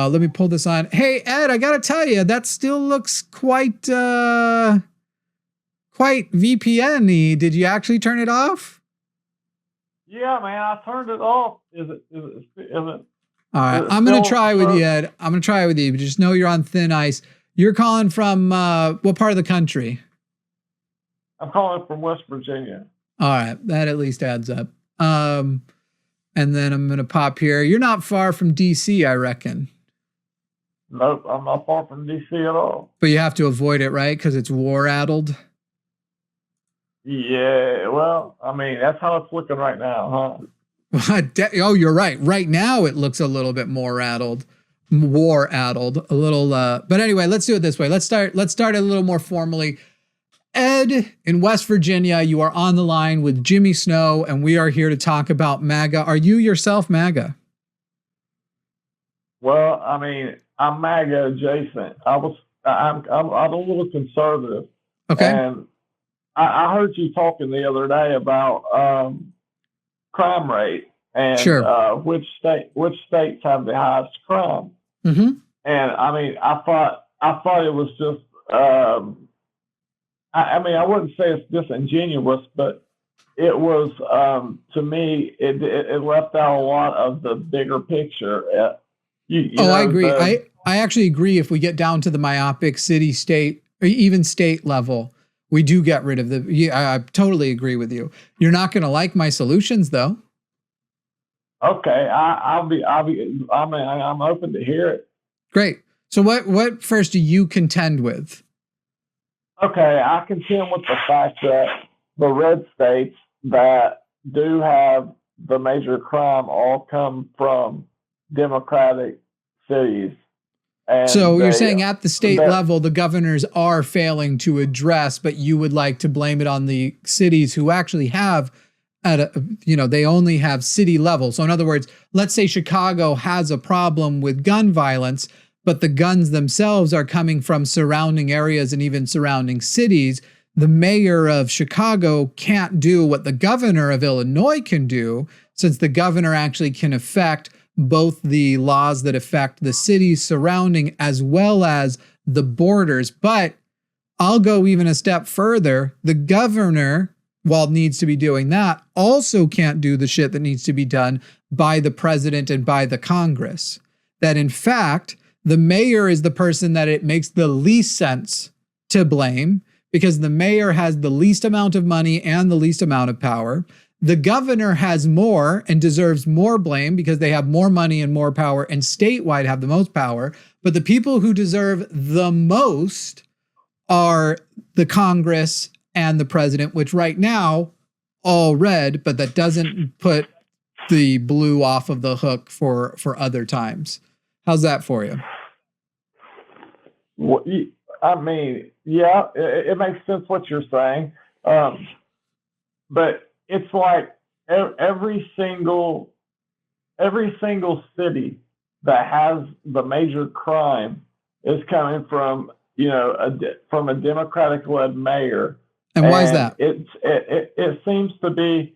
Let me pull this on. Hey, Ed, I got to tell you, that still looks quite VPN-y. Did you actually turn it off? Yeah, man, I turned it off. Is it? All right, I'm going to try with you, Ed. I'm going to try with you, but just know you're on thin ice. You're calling from what part of the country? I'm calling from West Virginia. All right, that at least adds up. And then I'm going to pop here. You're not far from DC, I reckon. Nope, I'm not far from DC at all. But you have to avoid it, right? Because it's war-addled. Yeah, well, I mean, that's how it's looking right now, huh? Oh, you're right. Right now, it looks a little bit more war-addled, a little. But anyway, let's do it this way. Let's start a little more formally. Ed, in West Virginia, you are on the line with Jimmy Snow, and we are here to talk about MAGA. Are you yourself MAGA? Well, I mean, I'm MAGA-adjacent. I'm a little conservative. Okay. And I heard you talking the other day about crime rate and sure. Which states have the highest crime. Mm-hmm. And I mean, I thought it was just. I mean, I wouldn't say it's disingenuous, but it was to me. It left out a lot of the bigger picture. I agree. I actually agree. If we get down to the myopic city, state, or even state level, we do get rid of I totally agree with you. You're not going to like my solutions, though. Okay, I'm open to hear it. Great. So what first do you contend with? Okay, I contend with the fact that the red states that do have the major crime all come from Democratic cities. And so you're saying at the state level, the governors are failing to address, but you would like to blame it on the cities who actually have they only have city level. So in other words, let's say Chicago has a problem with gun violence, but the guns themselves are coming from surrounding areas and even surrounding cities. The mayor of Chicago can't do what the governor of Illinois can do, since the governor actually can affect both the laws that affect the cities surrounding as well as the borders. But I'll go even a step further. The governor, while needs to be doing that, also can't do the shit that needs to be done by the president and by the Congress. That in fact, the mayor is the person that it makes the least sense to blame, because the mayor has the least amount of money and the least amount of power. The governor has more and deserves more blame because they have more money and more power, and statewide have the most power. But the people who deserve the most are the Congress and the president, which right now all red, but that doesn't put the blue off of the hook for other times. How's that for you? Well, I mean, yeah, it makes sense what you're saying. But it's like every single city that has the major crime is coming from, from a Democratic-led mayor. And why is that? It seems to be,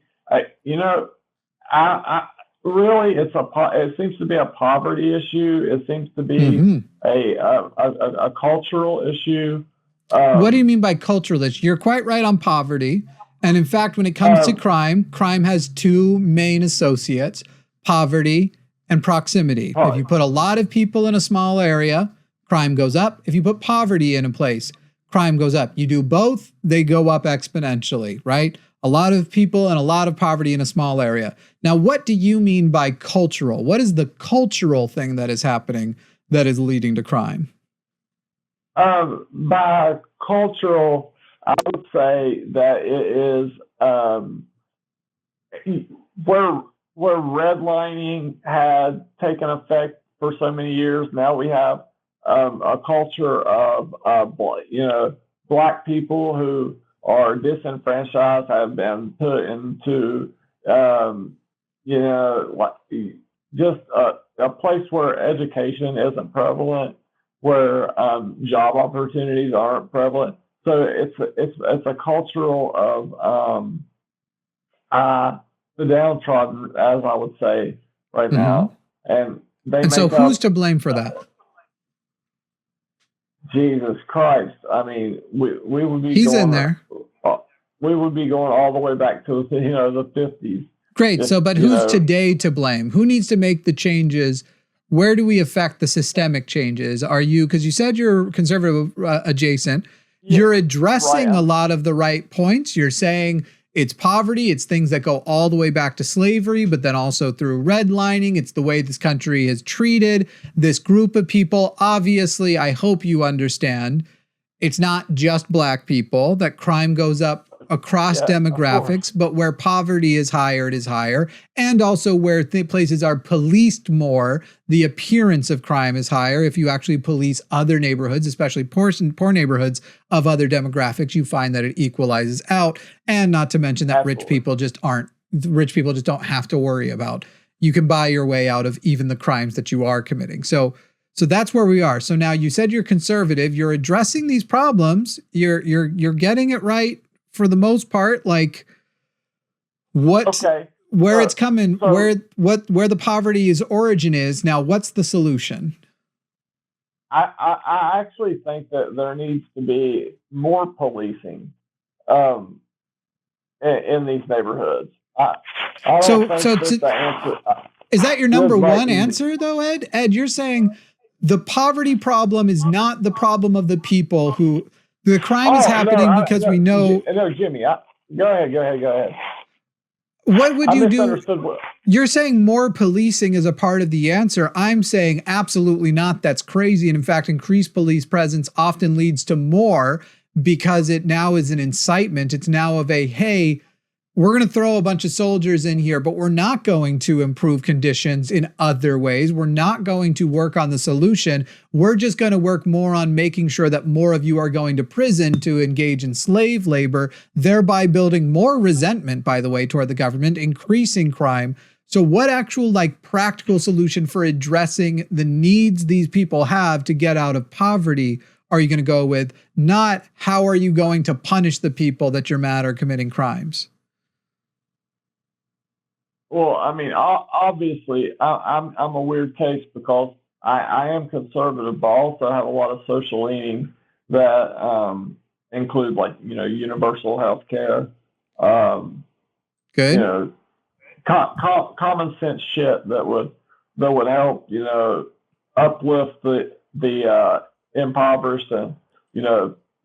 really, it seems to be a poverty issue. It seems to be a cultural issue. What do you mean by cultural issue? You're quite right on poverty. And in fact, when it comes to crime has two main associates: poverty and proximity. If you put a lot of people in a small area, crime goes up. If you put poverty in a place, crime goes up. You do both, they go up exponentially, right? A lot of people and a lot of poverty in a small area. Now, what do you mean by cultural? What is the cultural thing that is happening that is leading to crime? By cultural, I would say that it is where redlining had taken effect for so many years. Now we have a culture of Black people who are disenfranchised, have been put into just a place where education isn't prevalent, where job opportunities aren't prevalent. So it's a cultural of the downtrodden, as I would say right now. And And so who's to blame for that? Jesus Christ. I mean, we would be He's in there. We would be going all the way back to, the 50s. Great. So, but who's today to blame? Who needs to make the changes? Where do we affect the systemic changes? Are you, because you said you're conservative adjacent, you're addressing a lot of the right points. You're saying it's poverty, it's things that go all the way back to slavery, but then also through redlining. It's the way this country has treated this group of people. Obviously, I hope you understand, it's not just Black people, that crime goes up across demographics, but where poverty is higher, it is higher. And also where places are policed more, the appearance of crime is higher. If you actually police other neighborhoods, especially poor neighborhoods of other demographics, you find that it equalizes out. And not to mention that rich people just don't have to worry about. You can buy your way out of even the crimes that you are committing. So that's where we are. So now you said you're conservative, you're addressing these problems, you're getting it right for the most part. Like where it's coming, where the poverty's origin is. Now, what's the solution? I actually think that there needs to be more policing in these neighborhoods. Is that your number one answer though, Ed? Ed, you're saying the poverty problem is not the problem of the people who the crime is happening because we know. No, Jimmy, go ahead. What would you do? You're saying more policing is a part of the answer. I'm saying absolutely not. That's crazy. And in fact, increased police presence often leads to more because it now is an incitement. It's now of a, hey, we're going to throw a bunch of soldiers in here, but we're not going to improve conditions in other ways. We're not going to work on the solution. We're just going to work more on making sure that more of you are going to prison to engage in slave labor, thereby building more resentment, by the way, toward the government, increasing crime. So what actual practical solution for addressing the needs these people have to get out of poverty are you going to go with? Not how are you going to punish the people that you're mad are committing crimes? Well, I mean, obviously, I'm a weird case because I am conservative, but also have a lot of social leanings that include, universal health care. Good. Common sense shit that would help, uplift the impoverished, and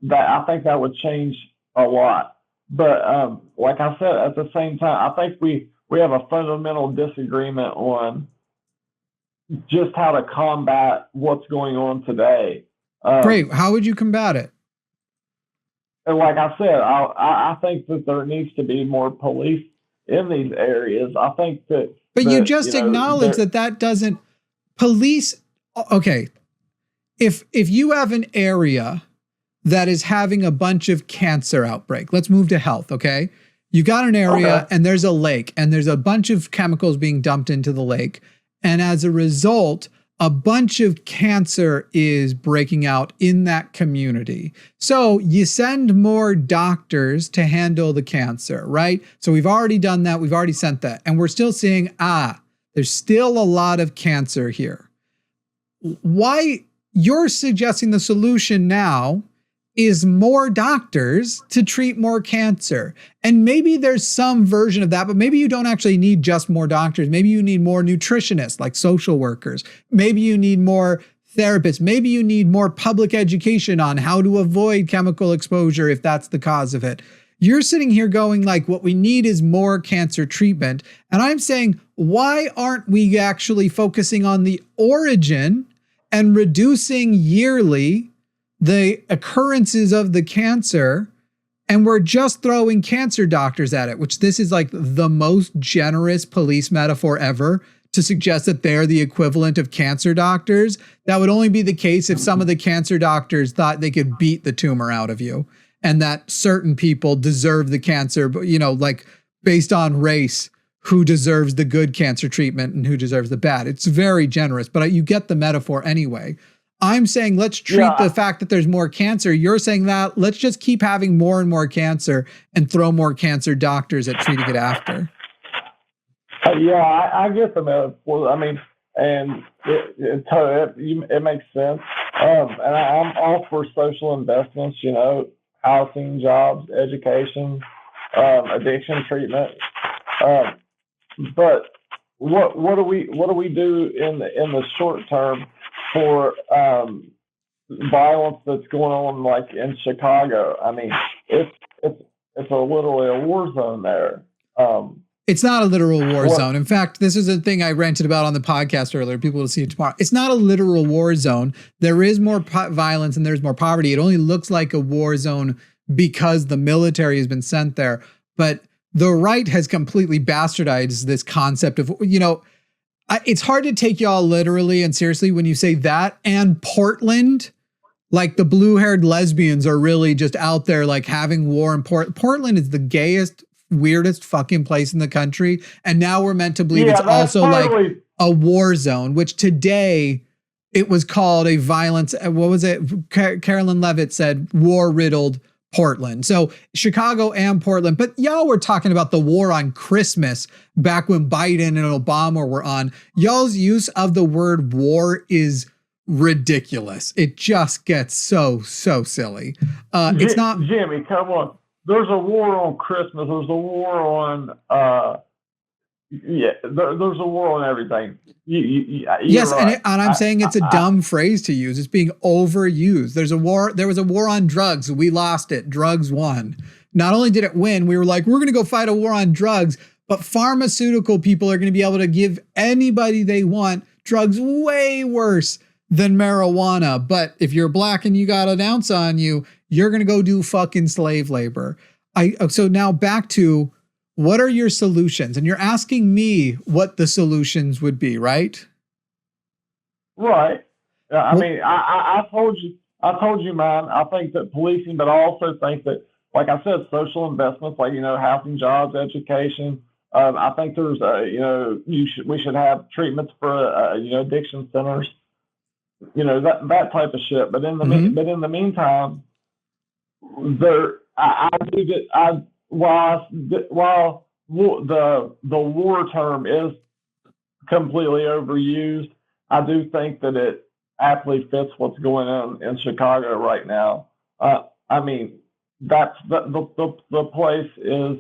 that I think that would change a lot. But like I said, at the same time, I think we have a fundamental disagreement on just how to combat what's going on today. Great. How would you combat it? And like I said, I think that there needs to be more police in these areas. I think that. But you just acknowledge that doesn't police. Okay. If you have an area that is having a bunch of cancer outbreak, let's move to health. Okay. You got an area and there's a lake and there's a bunch of chemicals being dumped into the lake. And as a result, a bunch of cancer is breaking out in that community. So you send more doctors to handle the cancer, right? So we've already done that. We've already sent that. And we're still seeing, there's still a lot of cancer here. Why you're suggesting the solution now is more doctors to treat more cancer. And maybe there's some version of that, but maybe you don't actually need just more doctors. Maybe you need more nutritionists, like social workers. Maybe you need more therapists. Maybe you need more public education on how to avoid chemical exposure if that's the cause of it. You're sitting here going what we need is more cancer treatment. And I'm saying, why aren't we actually focusing on the origin and reducing yearly the occurrences of the cancer, and we're just throwing cancer doctors at it, which this is the most generous police metaphor ever to suggest that they're the equivalent of cancer doctors. That would only be the case if some of the cancer doctors thought they could beat the tumor out of you and that certain people deserve the cancer, but based on race, who deserves the good cancer treatment and who deserves the bad. It's very generous, but you get the metaphor anyway. I'm saying let's treat the fact that there's more cancer. You're saying that let's just keep having more and more cancer and throw more cancer doctors at treating it after. I get the metaphor. I mean, and it makes sense. And I'm all for social investments, housing, jobs, education, addiction treatment. But what do we do in the short term for violence that's going on, like in Chicago? I mean, it's literally a war zone there. It's not a literal war zone. In fact, this is a thing I ranted about on the podcast earlier. People will see it tomorrow. It's not a literal war zone. There is more violence and there's more poverty. It only looks like a war zone because the military has been sent there. But the right has completely bastardized this concept of, it's hard to take y'all literally and seriously when you say that. And Portland, like the blue-haired lesbians are really just out there like having war in Portland is the gayest, weirdest fucking place in the country. And now we're meant to believe it's also like a war zone, which today it was called a violence. What was it? Carolyn Levitt said war-riddled Portland. So Chicago and Portland, but y'all were talking about the war on Christmas back when Biden and Obama were on. Y'all's use of the word war is ridiculous. It just gets so silly. It's not Jimmy, come on. There's a war on Christmas. There's a war on there's a war on everything. Yes, right. and I'm saying it's a dumb phrase to use. It's being overused. There was a war on drugs. We lost it. Drugs won. Not only did it win, we were like, we're going to go fight a war on drugs, but pharmaceutical people are going to be able to give anybody they want drugs way worse than marijuana. But if you're black and you got an ounce on you, you're going to go do fucking slave labor. So now back to, what are your solutions? And you're asking me what the solutions would be, right? Right. I mean, I told you, man. I think that policing, but I also think that, like I said, social investments, like housing, jobs, education. I think there's we should have treatments for addiction centers. That type of shit. But in the meantime, while the war term is completely overused, I do think that it aptly fits what's going on in Chicago right now. I mean, that's the place is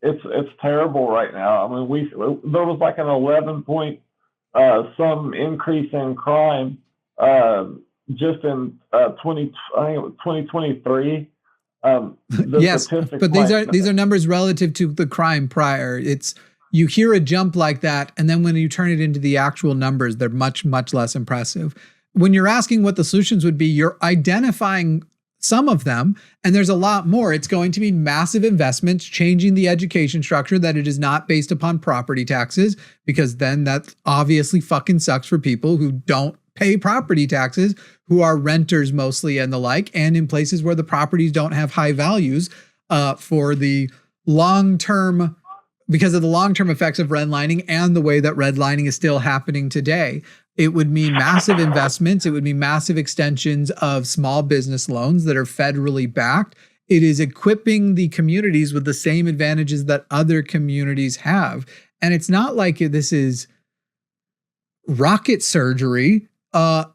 it's terrible right now. I mean, there was like an 11 point some increase in crime just in 2023. Yes, but these are numbers relative to the crime prior. You hear a jump like that, and then when you turn it into the actual numbers, they're much, much less impressive. When you're asking what the solutions would be, you're identifying some of them, and there's a lot more. It's going to be massive investments, changing the education structure, that it is not based upon property taxes, because then that obviously fucking sucks for people who don't pay property taxes, who are renters mostly and the like, and in places where the properties don't have high values for the long-term, because of the long-term effects of redlining and the way that redlining is still happening today. It would mean massive investments. It would mean massive extensions of small business loans that are federally backed. It is equipping the communities with the same advantages that other communities have. And it's not like this is rocket surgery.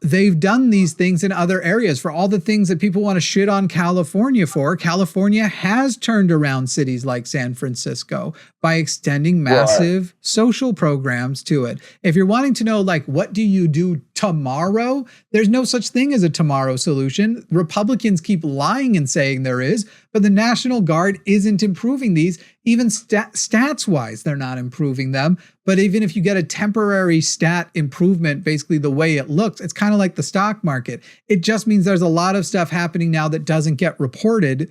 They've done these things in other areas. For all the things that people want to shit on California for, California has turned around cities like San Francisco by extending massive social programs to it. If you're wanting to know, like, what do you do tomorrow? There's no such thing as a tomorrow solution. Republicans keep lying and saying there is, but the National Guard isn't improving these. Even stats-wise, they're not improving them. But even if you get a temporary stat improvement, basically the way it looks, it's kind of like the stock market. It just means there's a lot of stuff happening now that doesn't get reported,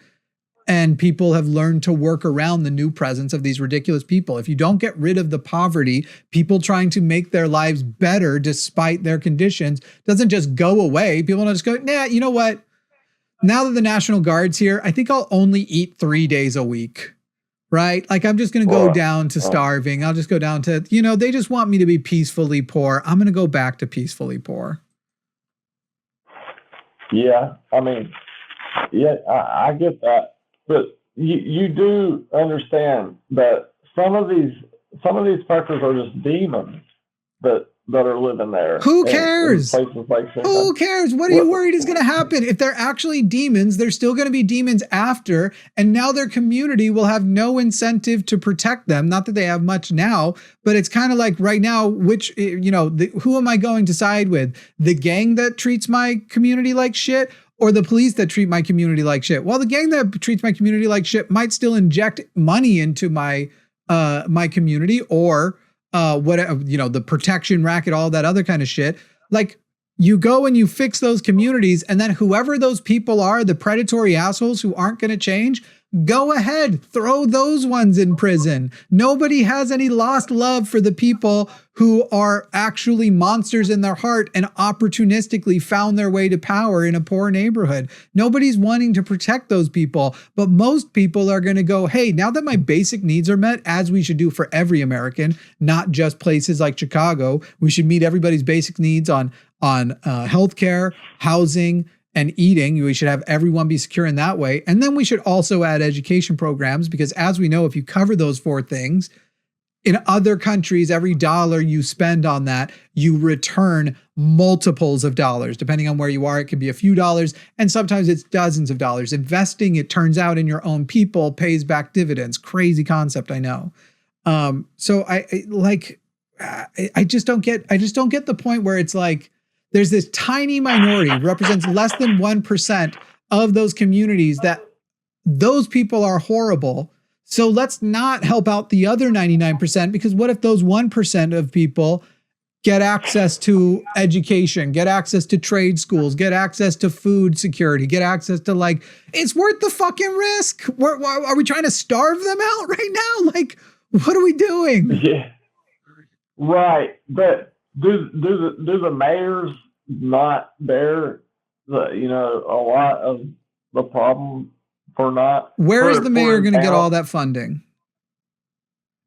and people have learned to work around the new presence of these ridiculous people. If you don't get rid of the poverty, people trying to make their lives better despite their conditions doesn't just go away. People don't just go, nah, you know what? Now that the National Guard's here, I think I'll only eat 3 days a week. Right? Like, I'm just going to go down to starving. I'll just go down to, they just want me to be peacefully poor. I'm going to go back to peacefully poor. Yeah. I mean, yeah, I get that. But you do understand that some of these fuckers are just demons that that are living there. Who cares? In places like Who cares? What are you worried is going to happen? If they're actually demons, they're still going to be demons after, and now their community will have no incentive to protect them. Not that they have much now, but it's kind of like right now, which, who am I going to side with? The gang that treats my community like shit, or the police that treat my community like shit? Well, the gang that treats my community like shit might still inject money into my community, or the protection racket, all that other kind of shit. Like, you go and you fix those communities, and then whoever those people are, the predatory assholes who aren't going to change, go ahead, throw those ones in prison. Nobody has any lost love for the people who are actually monsters in their heart and opportunistically found their way to power in a poor neighborhood. Nobody's wanting to protect those people, but most people are going to go, hey, now that my basic needs are met, as we should do for every American, not just places like Chicago, we should meet everybody's basic needs on healthcare, housing, and eating. We should have everyone be secure in that way. And then we should also add education programs, because as we know, if you cover those four things, in other countries, every dollar you spend on that, you return multiples of dollars. Depending on where you are, it could be a few dollars, and sometimes it's dozens of dollars. Investing, it turns out, in your own people pays back dividends. Crazy concept, I know. So I just don't get the point where it's like, there's this tiny minority, represents less than 1% of those communities, that those people are horrible. So let's not help out the other 99%, because what if those 1% of people get access to education, get access to trade schools, get access to food security, get access to, it's worth the fucking risk. Are we trying to starve them out right now? Like, what are we doing? Yeah. Right. But do the mayors not bear a lot of the problem for not? Where is the mayor going to get all that funding?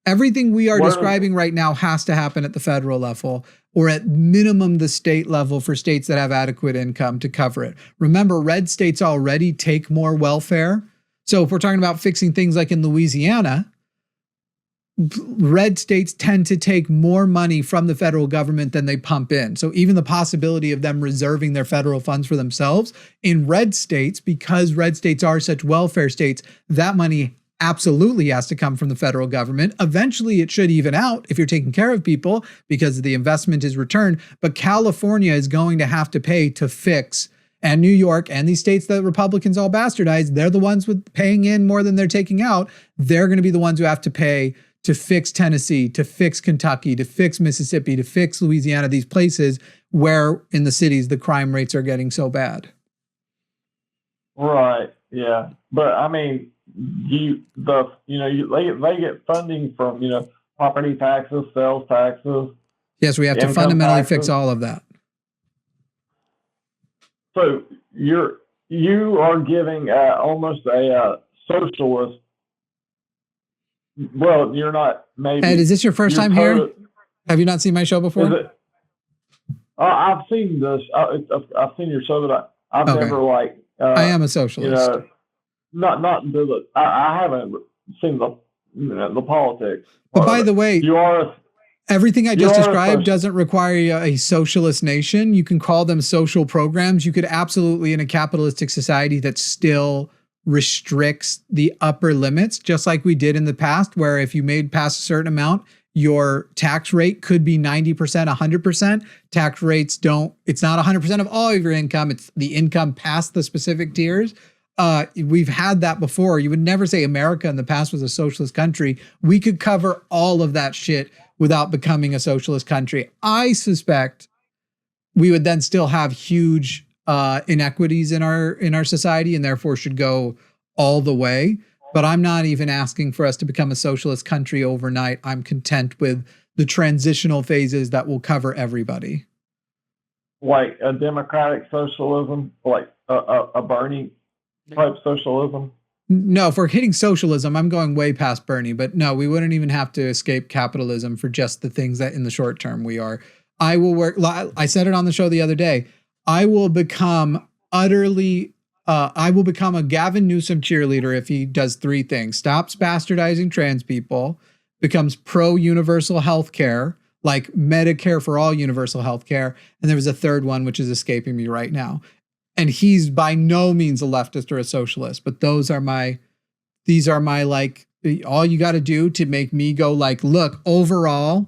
Everything we are describing right now has to happen at the federal level, or at minimum the state level for states that have adequate income to cover it. Remember, red states already take more welfare. So if we're talking about fixing things like in Louisiana, red states tend to take more money from the federal government than they pump in. So even the possibility of them reserving their federal funds for themselves in red states, because red states are such welfare states, that money absolutely has to come from the federal government. Eventually, it should even out if you're taking care of people, because the investment is returned. But California is going to have to pay to fix, and New York and these states that Republicans all bastardized, they're the ones with paying in more than they're taking out. They're going to be the ones who have to pay to fix Tennessee, to fix Kentucky, to fix Mississippi, to fix Louisiana, these places where in the cities the crime rates are getting so bad. Right. Yeah. But I mean, they get funding from, property taxes, sales taxes. Yes, we have to fundamentally fix all of that. So you are giving almost a socialist. Well, you're not. Maybe. Ed, is this your first time here? Have you not seen my show before? I've seen this. I've seen your show, but I've never I am a socialist. I haven't seen the politics. But by the way, you are. Everything I just described doesn't require a socialist nation. You can call them social programs. You could absolutely, in a capitalistic society that still restricts the upper limits, just like we did in the past, where if you made past a certain amount, your tax rate could be 90%, 100%. Tax rates it's not 100% of all of your income. It's the income past the specific tiers. We've had that before. You would never say America in the past was a socialist country. We could cover all of that shit without becoming a socialist country. I suspect we would then still have huge inequities in our society, and therefore should go all the way. But I'm not even asking for us to become a socialist country overnight. I'm content with the transitional phases that will cover everybody. Like a democratic socialism, like a Bernie type socialism? No, if we're hitting socialism, I'm going way past Bernie. But no, we wouldn't even have to escape capitalism for just the things that in the short term we are. I will work. I said it on the show the other day. I will become a Gavin Newsom cheerleader if he does three things: stops bastardizing trans people, becomes pro-universal health care, like Medicare for all, universal health care. And there was a third one, which is escaping me right now. And he's by no means a leftist or a socialist, but these are my like, all you got to do to make me go like, look, overall,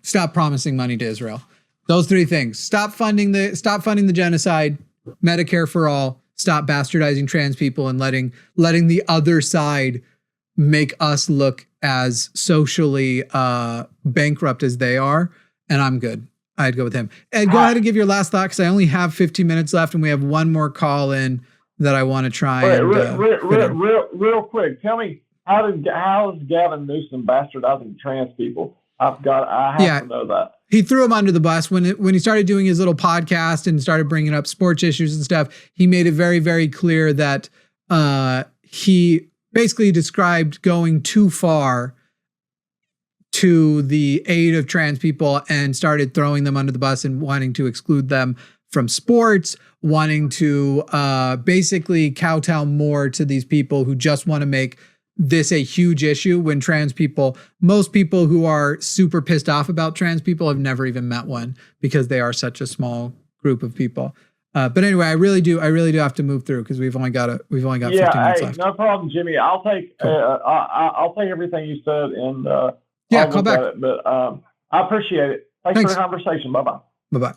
stop promising money to Israel. Those three things: stop funding the genocide, Medicare for all, stop bastardizing trans people, and letting the other side make us look as socially bankrupt as they are. And I'm good. I'd go with him. And go ahead and give your last thought, because I only have 15 minutes left, and we have one more call in that I want to try. Real quick, tell me, how is Gavin Newsom bastardizing trans people? I have to know that. He threw him under the bus when he started doing his little podcast and started bringing up sports issues and stuff. He made it very, very clear that he basically described going too far to the aid of trans people and started throwing them under the bus and wanting to exclude them from sports, wanting to basically kowtow more to these people who just want to make this a huge issue, when most people who are super pissed off about trans people have never even met one, because they are such a small group of people. But anyway, I really do have to move through, because we've only got 15 minutes left. No problem, Jimmy. I'll take everything you said, and call back. but I appreciate it. Thanks for the conversation. Bye-bye. Bye-bye.